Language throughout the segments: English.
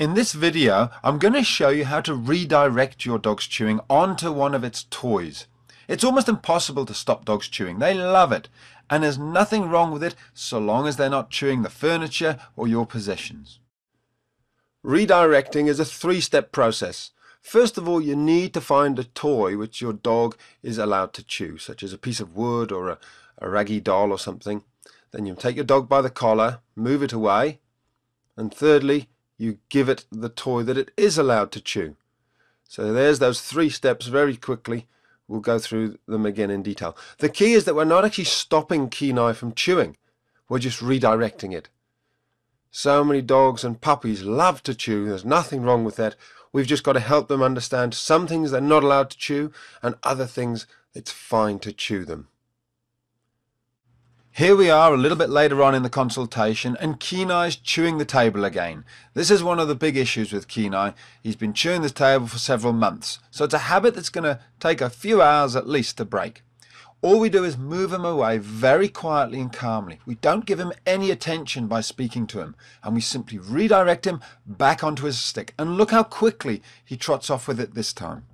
In this video, I'm going to show you how to redirect your dog's chewing onto one of its toys. It's almost impossible to stop dogs chewing. They love it, and there's nothing wrong with it so long as they're not chewing the furniture or your possessions. Redirecting is a three-step process. First of all, you need to find a toy which your dog is allowed to chew, such as a piece of wood or a raggy doll or something. Then you take your dog by the collar, move it away, and thirdly, you give it the toy that it is allowed to chew. So there's those three steps very quickly. We'll go through them again in detail. The key is that we're not actually stopping Kenai from chewing. We're just redirecting it. So many dogs and puppies love to chew. There's nothing wrong with that. We've just got to help them understand some things they're not allowed to chew and other things it's fine to chew them. Here we are a little bit later on in the consultation, and Kenai's chewing the table again. This is one of the big issues with Kenai. He's been chewing the table for several months, so it's a habit that's going to take a few hours at least to break. All we do is move him away very quietly and calmly. We don't give him any attention by speaking to him, and we simply redirect him back onto his stick. And look how quickly he trots off with it this time.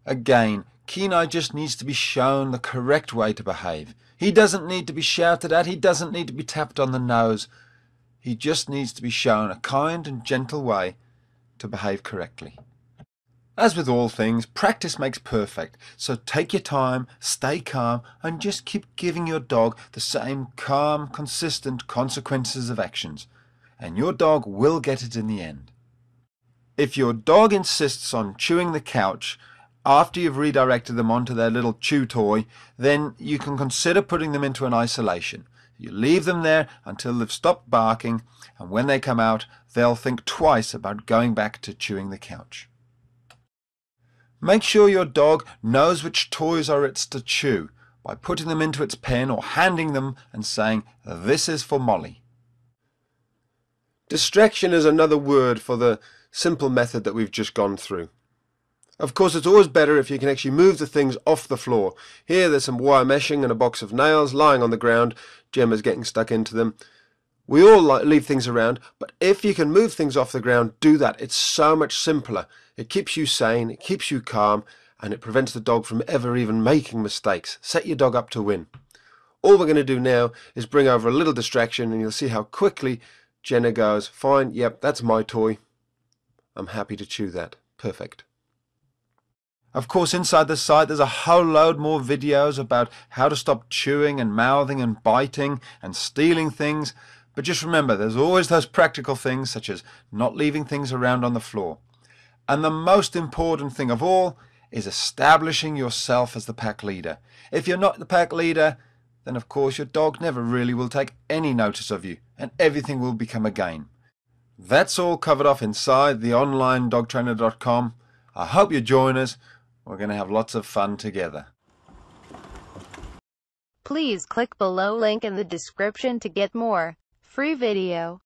Again, Kenai just needs to be shown the correct way to behave. He doesn't need to be shouted at. He doesn't need to be tapped on the nose. He just needs to be shown a kind and gentle way to behave correctly. As with all things, practice makes perfect. So take your time, stay calm, and just keep giving your dog the same calm, consistent consequences of actions. And your dog will get it in the end. If your dog insists on chewing the couch after you've redirected them onto their little chew toy, then you can consider putting them into an isolation. You leave them there until they've stopped barking, and when they come out, they'll think twice about going back to chewing the couch. Make sure your dog knows which toys are its to chew by putting them into its pen or handing them and saying, "This is for Molly." Distraction is another word for the simple method that we've just gone through. Of course, it's always better if you can actually move the things off the floor. Here there's some wire meshing and a box of nails lying on the ground. Gemma's getting stuck into them. We all leave things around, but if you can move things off the ground, do that. It's so much simpler. It keeps you sane, it keeps you calm, and it prevents the dog from ever even making mistakes. Set your dog up to win. All we're going to do now is bring over a little distraction, and you'll see how quickly Jenna goes, "Fine, yep, that's my toy. I'm happy to chew that. Perfect." Of course, inside the site there's a whole load more videos about how to stop chewing and mouthing and biting and stealing things. But just remember, there's always those practical things such as not leaving things around on the floor. And the most important thing of all is establishing yourself as the pack leader. If you're not the pack leader, then of course your dog never really will take any notice of you, and everything will become a game. That's all covered off inside the online dogtrainer.com. I hope you join us. We're going to have lots of fun together. Please click below link in the description to get more free video.